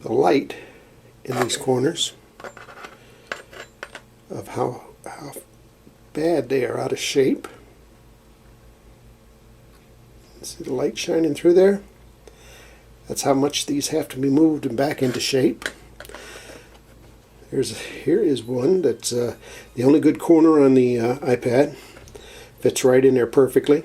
the light in these corners of how bad they are out of shape. See the light shining through there? That's how much these have to be moved and back into shape. Here is one that's the only good corner on the iPad. Fits right in there perfectly.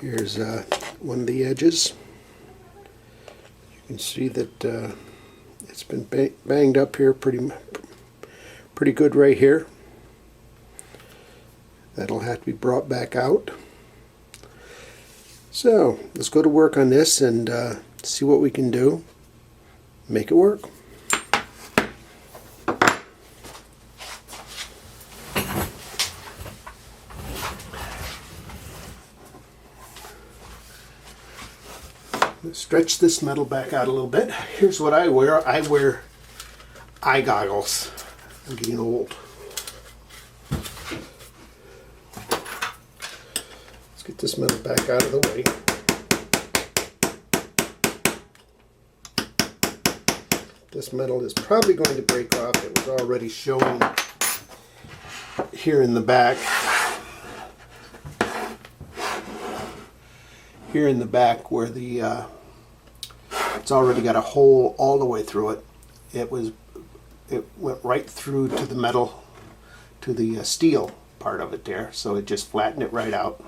Here's one of the edges. You can see that it's been banged up here pretty good right here. That'll have to be brought back out. So let's go to work on this and see what we can do. Make it work. Let's stretch this metal back out a little bit. Here's what I wear. I wear eye goggles. I'm getting old. Let's get this metal back out of the way. This metal is probably going to break off. It was already showing here in the back. Here in the back where the it's already got a hole all the way through it. It went right through to the metal, to the steel part of it there, so it just flattened it right out.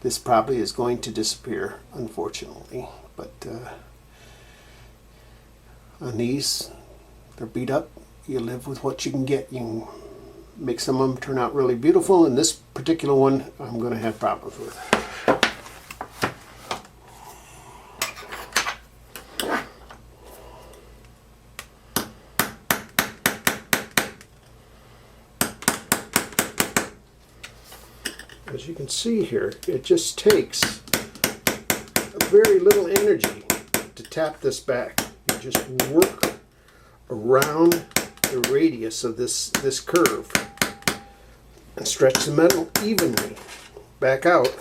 This probably is going to disappear, unfortunately, but on these, they're beat up. You live with what you can get. You can make some of them turn out really beautiful, and this particular one I'm going to have problems with. As you can see here, it just takes a very little energy to tap this back. You just work around the radius of this curve and stretch the metal evenly back out,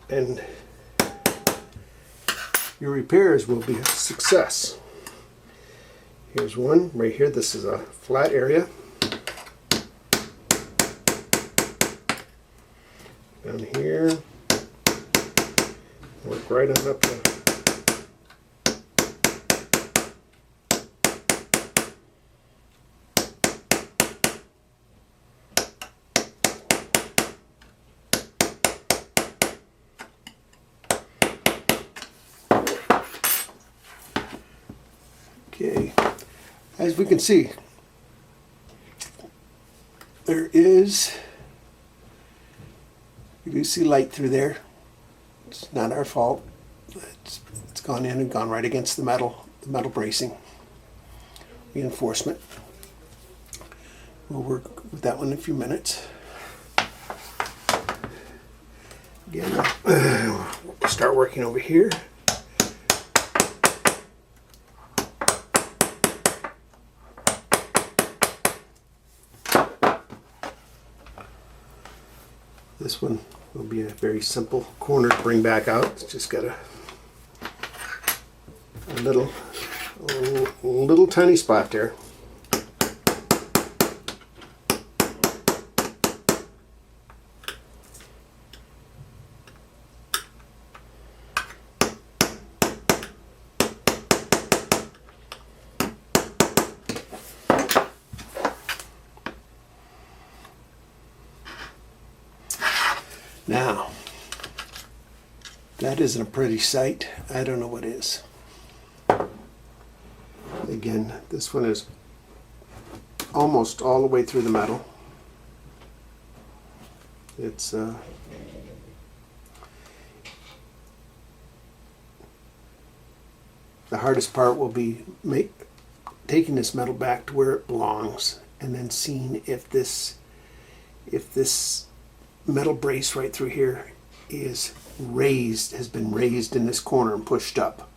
and your repairs will be a success. Here's one right here. This is a flat area. Down here, work right on up there. Okay, as we can see, there is, you do see light through there. It's not our fault. It's gone in and gone right against the metal bracing, reinforcement. We'll work with that one in a few minutes. Again, we'll start working over here. This one will be a very simple corner to bring back out. It's just got a little tiny spot there. Now, that isn't a pretty sight. I don't know what is. Again, this one is almost all the way through the metal. It's the hardest part will be taking this metal back to where it belongs, and then seeing if this metal brace right through here is raised, has been raised in this corner and pushed up.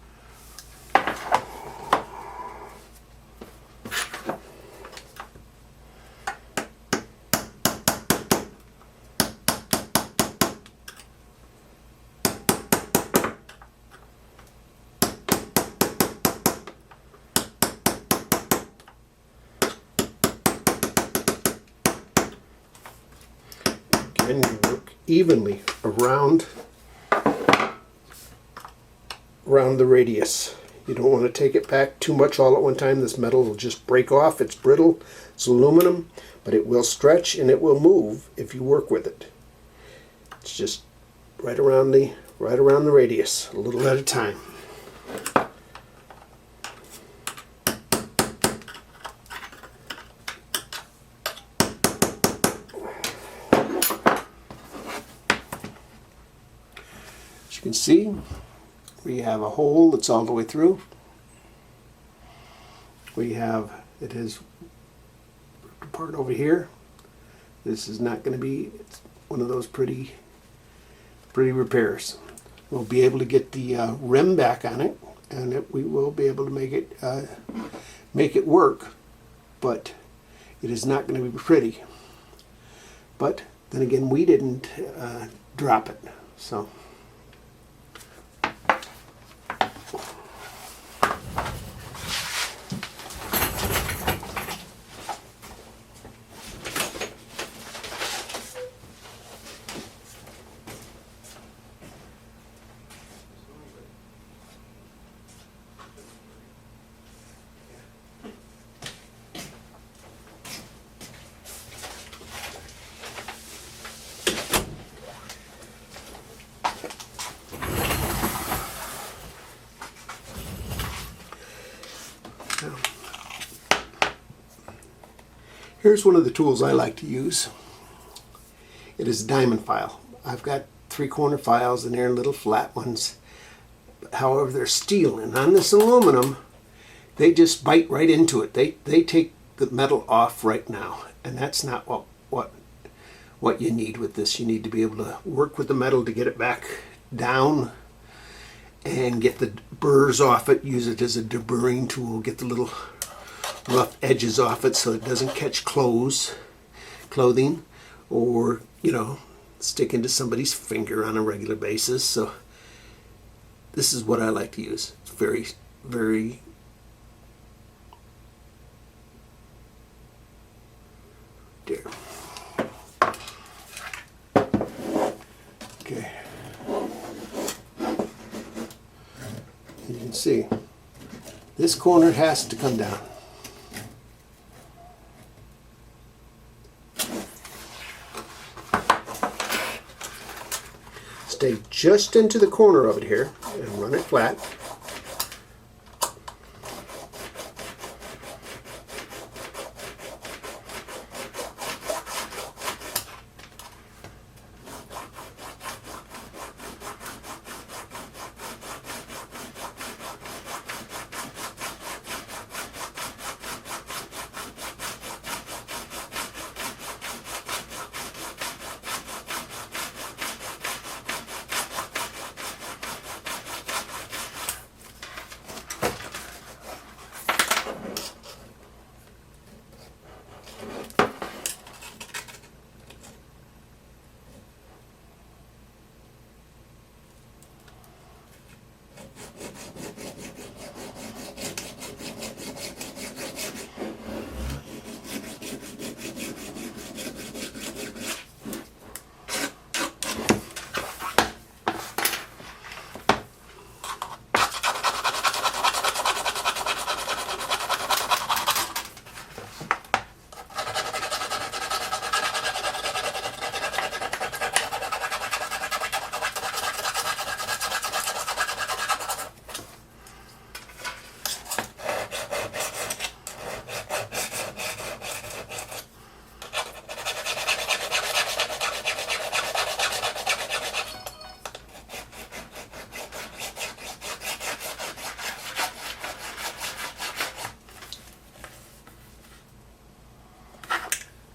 trying to work evenly around the radius. You don't want to take it back too much all at one time. This metal will just break off. It's brittle, it's aluminum, but it will stretch and it will move if you work with it. It's just right around the radius, a little at a time. As you can see, we have a hole that's all the way through. We have, it is part over here. This is not going to be, it's one of those pretty repairs. We'll be able to get the rim back on it, and we will be able to make it work, but it is not going to be pretty. But then again, we didn't drop it, so. Here's one of the tools I like to use. It is a diamond file. I've got 3-corner files and they're little flat ones. However, they're steel, and on this aluminum, they just bite right into it. They take the metal off right now, and that's not what you need with this. You need to be able to work with the metal to get it back down and get the burrs off it. Use it as a deburring tool. Get the little rough edges off it so it doesn't catch clothing, or stick into somebody's finger on a regular basis. So this is what I like to use. It's very, very dear. Okay. You can see this corner has to come down. Stay just into the corner of it here and run it flat.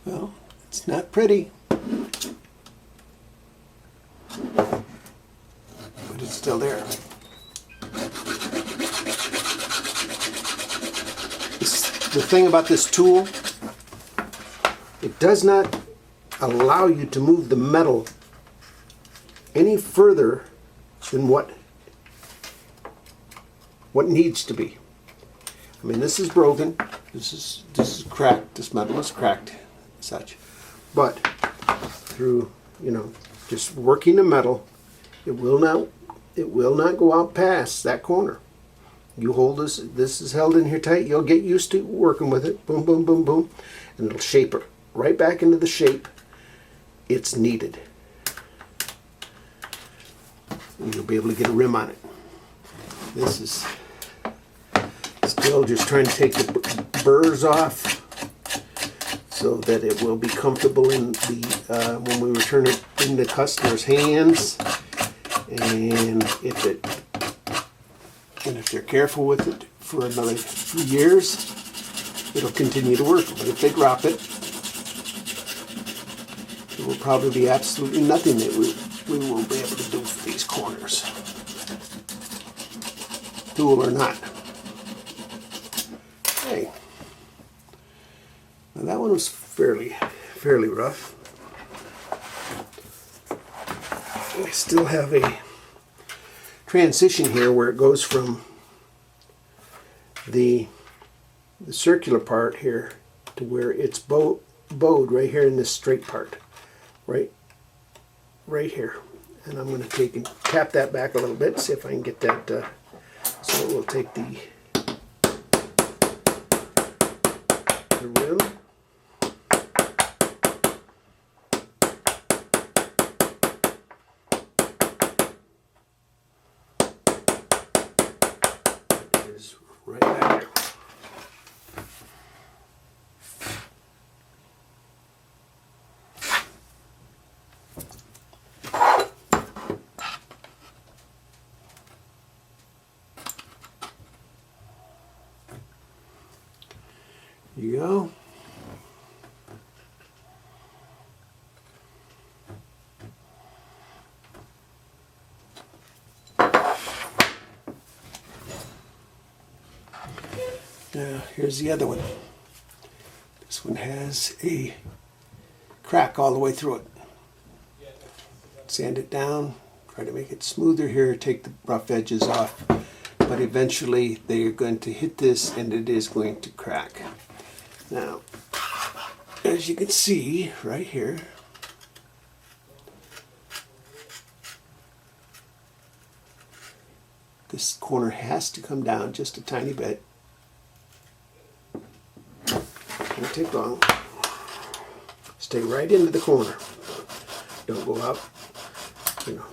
Well, it's not pretty, but it's still there. The thing about this tool, it does not allow you to move the metal any further than what needs to be. I mean, this is broken. This is cracked. This metal is cracked, such. But through you know, just working the metal. It will not go out past that corner. You hold this is held in here tight, you'll get used to working with it. Boom, boom, boom, boom. And it'll shape it right back into the shape it's needed. And you'll be able to get a rim on it. This is still just trying to take the burrs off so that it will be comfortable in the when we return it in the customer's hands. And if they're careful with it for another few years, it'll continue to work. But if they drop it, there will probably be absolutely nothing that we won't be able to do for these corners, tool or not. Okay. Now that one was fairly rough. I still have a transition here where it goes from the circular part here to where it's bowed right here in this straight part, right here. And I'm going to take and tap that back a little bit, see if I can get that. So we'll take the rim. Right back here. You go. Now, here's the other one. This one has a crack all the way through it. Sand it down, try to make it smoother here, take the rough edges off, but eventually they are going to hit this and it is going to crack. Now, as you can see right here, this corner has to come down just a tiny bit. Don't take long. Stay right into the corner. Don't go out, you know.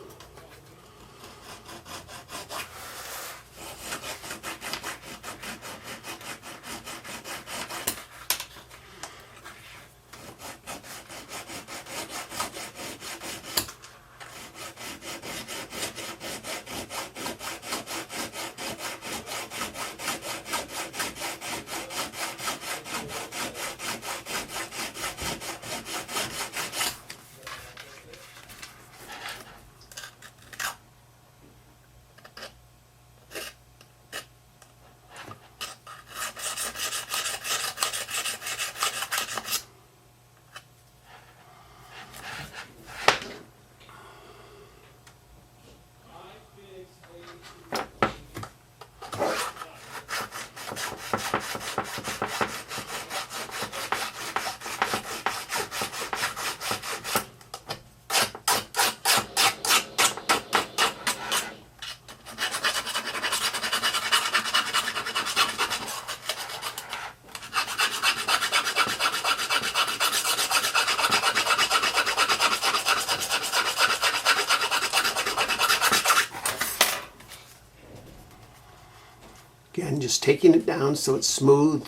Again, just taking it down so it's smooth.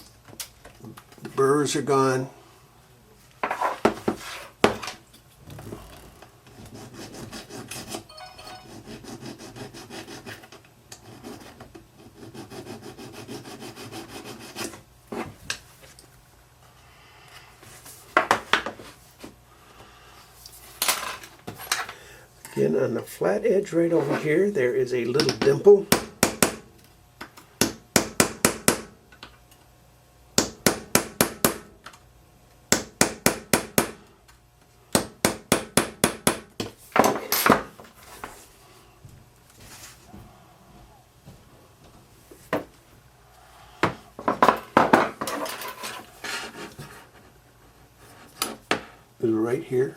The burrs are gone. Again, on the flat edge right over here, there is a little dimple. Right here.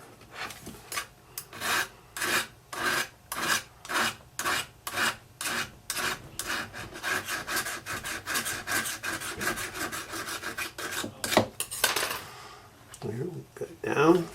Here, we'll put it down.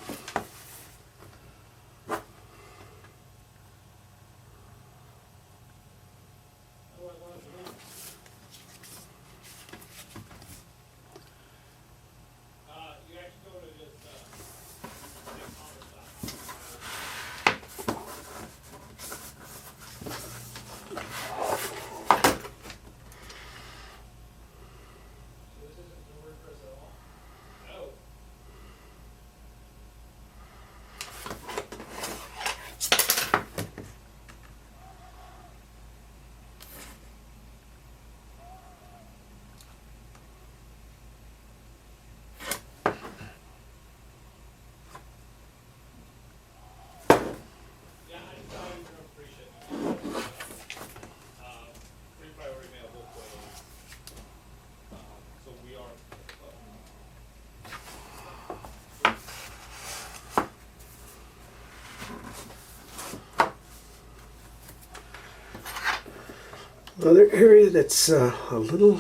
Another area that's a little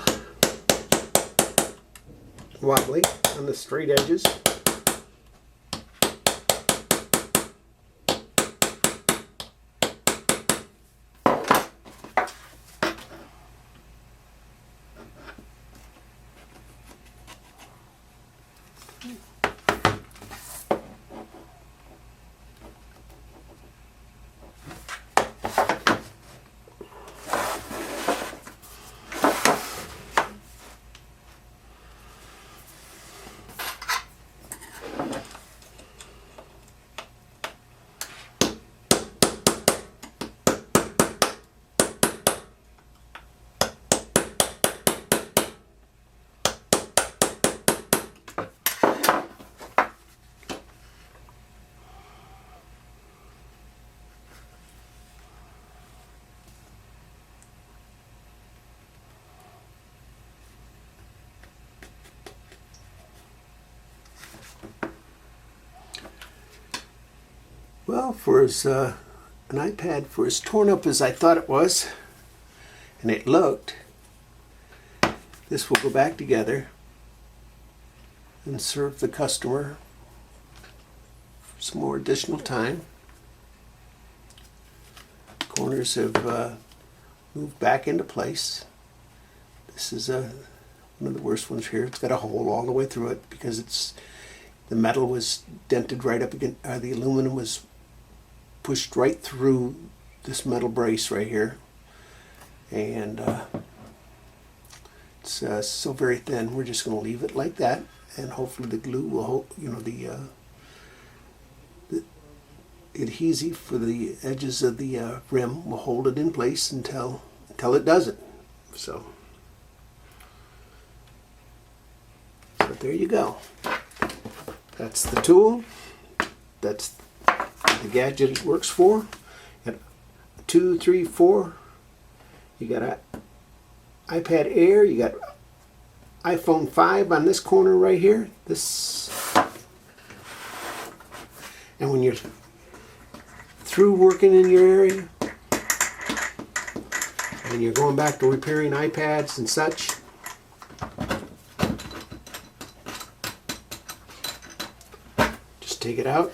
wobbly on the straight edges. Well, for as an iPad, for as torn up as I thought it was, and it looked, this will go back together and serve the customer for some more additional time. Corners have moved back into place. This is one of the worst ones here. It's got a hole all the way through it because the metal was dented right up against, the aluminum was pushed right through this metal brace right here, and it's so very thin. We're just going to leave it like that, and hopefully the glue will hold, the adhesive for the edges of the rim will hold it in place until it doesn't. So there you go. That's the tool. That's the gadget it works for. At 2, 3, 4. You got an iPad Air. You got iPhone 5 on this corner right here. And when you're through working in your area and you're going back to repairing iPads and such, just take it out,